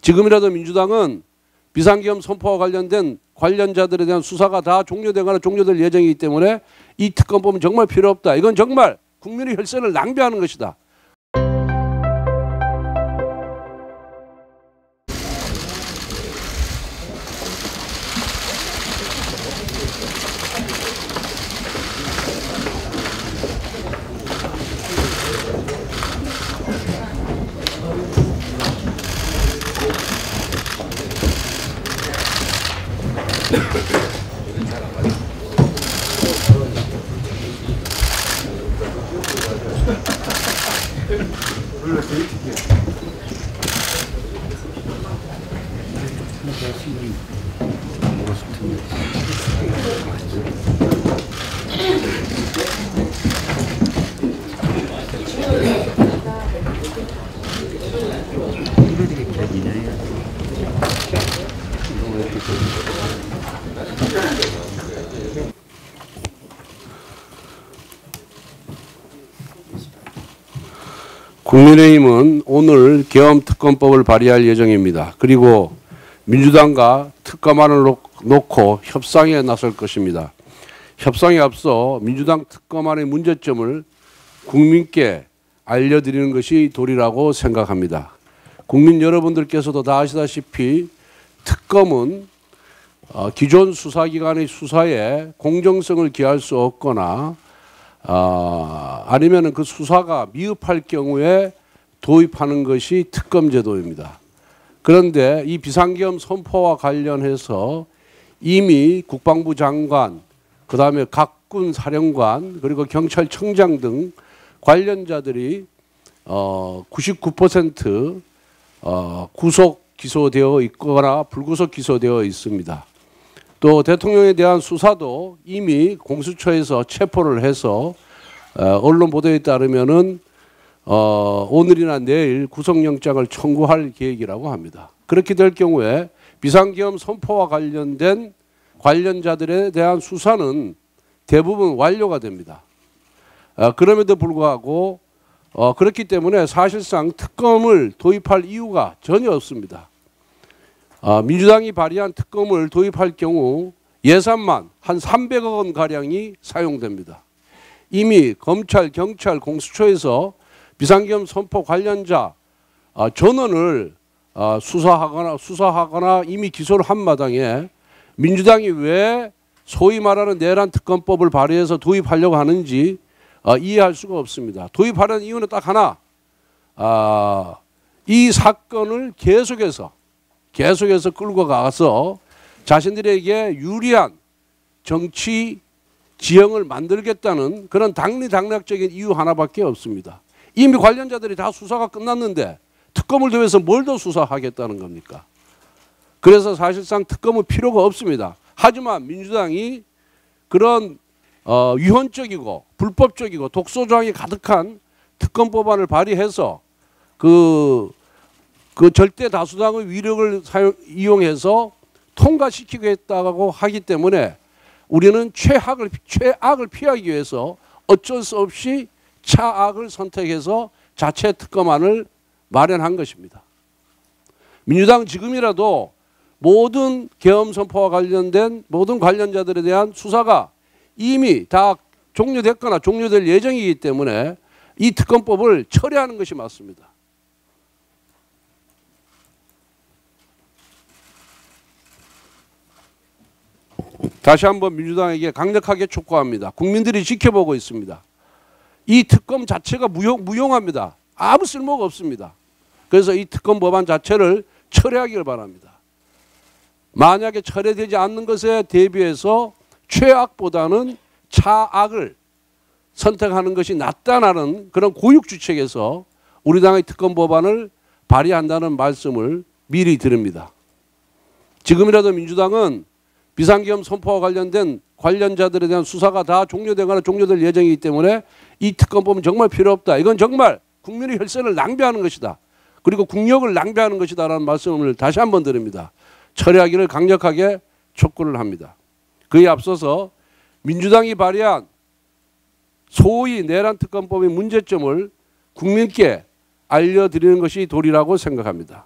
지금이라도 민주당은 비상계엄 선포와 관련된 관련자들에 대한 수사가 다 종료되거나 종료될 예정이기 때문에 이 특검법은 정말 필요 없다. 이건 정말 국민의 혈세를 낭비하는 것이다. 국민의힘은 오늘 계엄특검법을 발의할 예정입니다. 그리고 민주당과 특검안을 놓고 협상에 나설 것입니다. 협상에 앞서 민주당 특검안의 문제점을 국민께 알려드리는 것이 도리라고 생각합니다. 국민 여러분들께서도 다 아시다시피 특검은 기존 수사기관의 수사에 공정성을 기할 수 없거나 아니면 그 수사가 미흡할 경우에 도입하는 것이 특검제도입니다. 그런데 이 비상계엄 선포와 관련해서 이미 국방부 장관, 그 다음에 각군 사령관, 그리고 경찰청장 등 관련자들이 99% 구속 기소되어 있거나 불구속 기소되어 있습니다. 또 대통령에 대한 수사도 이미 공수처에서 체포를 해서 언론 보도에 따르면은 오늘이나 내일 구속영장을 청구할 계획이라고 합니다. 그렇게 될 경우에 비상계엄 선포와 관련된 관련자들에 대한 수사는 대부분 완료가 됩니다. 그럼에도 불구하고 그렇기 때문에 사실상 특검을 도입할 이유가 전혀 없습니다. 민주당이 발의한 특검을 도입할 경우 예산만 한 300억 원 가량이 사용됩니다. 이미 검찰, 경찰, 공수처에서 비상계엄 선포 관련자 전원을 수사하거나 이미 기소를 한 마당에 민주당이 왜 소위 말하는 내란 특검법을 발의해서 도입하려고 하는지 이해할 수가 없습니다. 도입하려는 이유는 딱 하나, 이 사건을 계속해서 끌고 가서 자신들에게 유리한 정치 지형을 만들겠다는 그런 당리당략적인 이유 하나밖에 없습니다. 이미 관련자들이 다 수사가 끝났는데 특검을 더해서 뭘 더 수사하겠다는 겁니까? 그래서 사실상 특검은 필요가 없습니다. 하지만 민주당이 그런 위헌적이고 불법적이고 독소조항이 가득한 특검법안을 발의해서 그 절대 다수당의 위력을 이용해서 통과시키겠다고 하기 때문에 우리는 최악을 피하기 위해서 어쩔 수 없이 차악을 선택해서 자체 특검안을 마련한 것입니다. 민주당은 지금이라도 모든 계엄 선포와 관련된 모든 관련자들에 대한 수사가 이미 다 종료됐거나 종료될 예정이기 때문에 이 특검법을 철회하는 것이 맞습니다. 다시 한번 민주당에게 강력하게 촉구합니다. 국민들이 지켜보고 있습니다. 이 특검 자체가 무용합니다. 아무 쓸모가 없습니다. 그래서 이 특검 법안 자체를 철회하기를 바랍니다. 만약에 철회되지 않는 것에 대비해서 최악보다는 차악을 선택하는 것이 낫다는 그런 고육주책에서 우리 당의 특검 법안을 발의한다는 말씀을 미리 드립니다. 지금이라도 민주당은 비상계엄 선포와 관련된 관련자들에 대한 수사가 다 종료되거나 종료될 예정이기 때문에 이 특검법은 정말 필요 없다. 이건 정말 국민의 혈세를 낭비하는 것이다. 그리고 국력을 낭비하는 것이다라는 말씀을 다시 한번 드립니다. 철회하기를 강력하게 촉구를 합니다. 그에 앞서서 민주당이 발의한 소위 내란 특검법의 문제점을 국민께 알려드리는 것이 도리라고 생각합니다.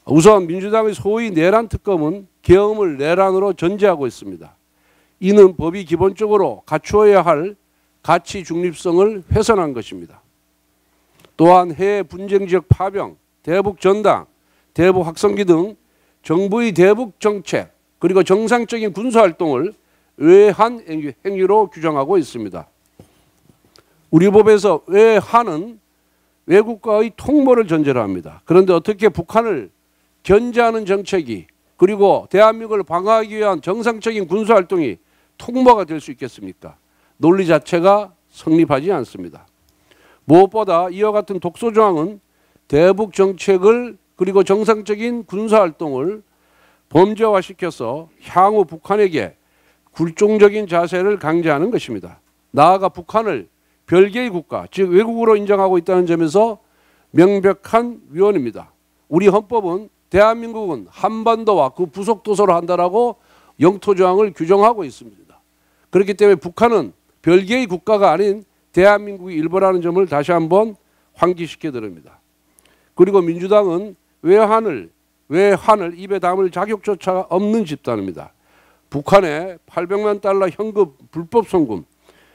우선 민주당의 소위 내란 특검은 계엄을 내란으로 전제하고 있습니다. 이는 법이 기본적으로 갖추어야 할 가치 중립성을 훼손한 것입니다. 또한 해외 분쟁 지역 파병, 대북 전당, 대북 확성기 등 정부의 대북 정책 그리고 정상적인 군사활동을 외환 행위로 규정하고 있습니다. 우리 법에서 외환은 외국과의 통모를 전제로 합니다. 그런데 어떻게 북한을 견제하는 정책이 그리고 대한민국을 방어하기 위한 정상적인 군사활동이 통모가 될 수 있겠습니까? 논리 자체가 성립하지 않습니다. 무엇보다 이와 같은 독소조항은 대북 정책을 그리고 정상적인 군사활동을 범죄화시켜서 향후 북한에게 굴종적인 자세를 강제하는 것입니다. 나아가 북한을 별개의 국가, 즉 외국으로 인정하고 있다는 점에서 명백한 위헌입니다. 우리 헌법은 대한민국은 한반도와 그 부속 도서로 한다라고 영토조항을 규정하고 있습니다. 그렇기 때문에 북한은 별개의 국가가 아닌 대한민국의 일부라는 점을 다시 한번 환기시켜 드립니다. 그리고 민주당은 외환을 입에 담을 자격조차 없는 집단입니다. 북한에 800만 달러 현금 불법 송금,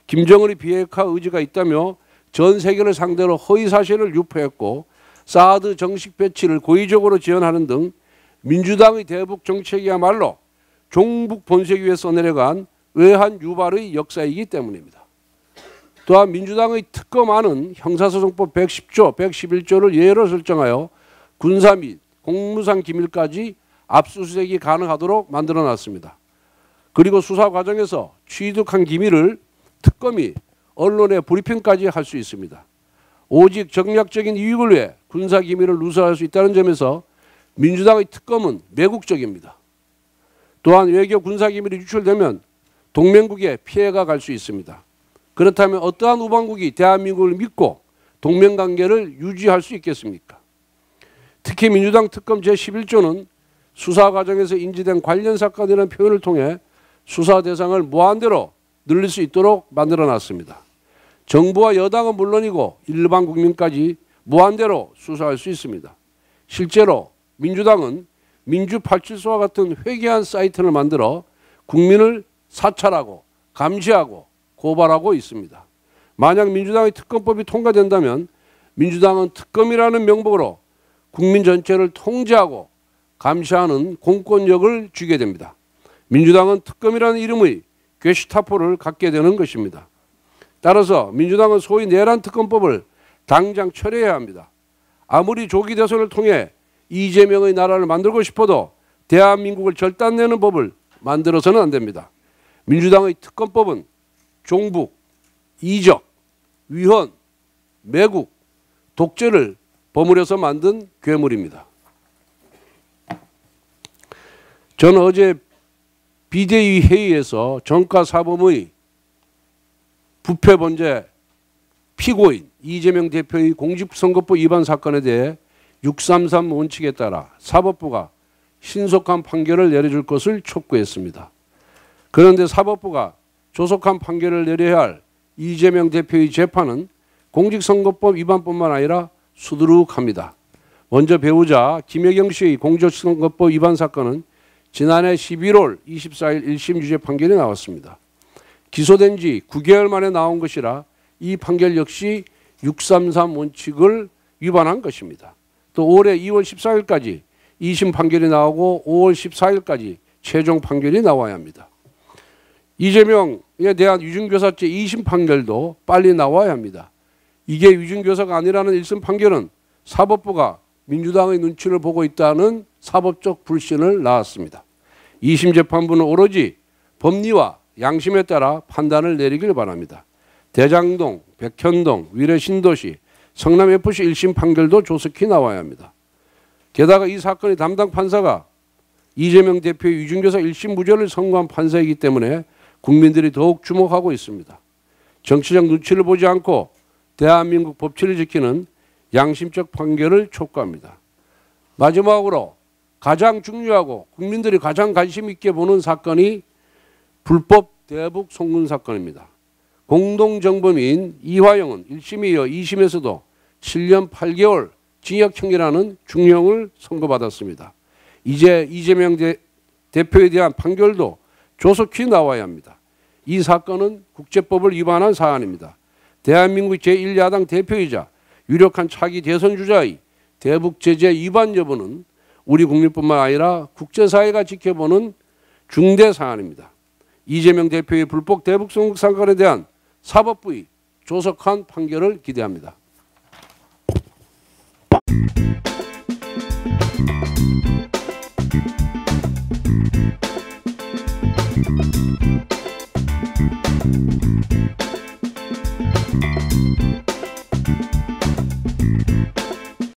김정은의 비핵화 의지가 있다며 전 세계를 상대로 허위 사실을 유포했고 사드 정식 배치를 고의적으로 지원하는 등 민주당의 대북 정책이야말로 종북 본색 위에 써내려간 외환 유발의 역사이기 때문입니다. 또한 민주당의 특검안은 형사소송법 110조, 111조를 예로 설정하여 군사 및 공무상 기밀까지 압수수색이 가능하도록 만들어놨습니다. 그리고 수사 과정에서 취득한 기밀을 특검이 언론에 브리핑까지 할 수 있습니다. 오직 정략적인 이익을 위해 군사 기밀을 누설할 수 있다는 점에서 민주당의 특검은 매국적입니다. 또한 외교 군사 기밀이 유출되면 동맹국에 피해가 갈 수 있습니다. 그렇다면 어떠한 우방국이 대한민국을 믿고 동맹관계를 유지할 수 있겠습니까? 특히 민주당 특검 제11조는 수사 과정에서 인지된 관련 사건이라는 표현을 통해 수사 대상을 무한대로 늘릴 수 있도록 만들어놨습니다. 정부와 여당은 물론이고 일반 국민까지 무한대로 수사할 수 있습니다. 실제로 민주당은 민주87소와 같은 회개한 사이트를 만들어 국민을 사찰하고 감시하고 고발하고 있습니다. 만약 민주당의 특검법이 통과된다면 민주당은 특검이라는 명목으로 국민 전체를 통제하고 감시하는 공권력을 쥐게 됩니다. 민주당은 특검이라는 이름의 게슈타포를 갖게 되는 것입니다. 따라서 민주당은 소위 내란 특검법을 당장 철회해야 합니다. 아무리 조기 대선을 통해 이재명의 나라를 만들고 싶어도 대한민국을 절단내는 법을 만들어서는 안 됩니다. 민주당의 특검법은 종북, 이적, 위헌, 매국, 독재를 버무려서 만든 괴물입니다. 저는 어제 비대위 회의에서 정가사범의 부패 범죄 피고인 이재명 대표의 공직선거법 위반 사건에 대해 633 원칙에 따라 사법부가 신속한 판결을 내려줄 것을 촉구했습니다. 그런데 사법부가 조속한 판결을 내려야 할 이재명 대표의 재판은 공직선거법 위반뿐만 아니라 수두룩합니다. 먼저 배우자 김혜경 씨의 공직선거법 위반 사건은 지난해 11월 24일 1심 유죄 판결이 나왔습니다. 기소된 지 9개월 만에 나온 것이라 이 판결 역시 633 원칙을 위반한 것입니다. 또 올해 2월 14일까지 2심 판결이 나오고 5월 14일까지 최종 판결이 나와야 합니다. 이재명에 대한 위중교사죄 2심 판결도 빨리 나와야 합니다. 이게 위중교사가 아니라는 1심 판결은 사법부가 민주당의 눈치를 보고 있다는 사법적 불신을 낳았습니다. 2심 재판부는 오로지 법리와 양심에 따라 판단을 내리길 바랍니다. 대장동, 백현동, 위례 신도시, 성남FC 1심 판결도 조속히 나와야 합니다. 게다가 이 사건의 담당 판사가 이재명 대표의 위중교사 1심 무죄를 선고한 판사이기 때문에 국민들이 더욱 주목하고 있습니다. 정치적 눈치를 보지 않고 대한민국 법치를 지키는 양심적 판결을 촉구합니다. 마지막으로 가장 중요하고 국민들이 가장 관심 있게 보는 사건이 불법 대북 송금 사건입니다. 공동정범인 이화영은 1심에 이어 2심에서도 7년 8개월 징역형이라는 중형을 선고받았습니다. 이제 이재명 대표에 대한 판결도 조속히 나와야 합니다. 이 사건은 국제법을 위반한 사안입니다. 대한민국 제1야당 대표이자 유력한 차기 대선 주자의 대북 제재 위반 여부는 우리 국민뿐만 아니라 국제사회가 지켜보는 중대 사안입니다. 이재명 대표의 불법 대북 송국 사건에 대한 사법부의 조속한 판결을 기대합니다.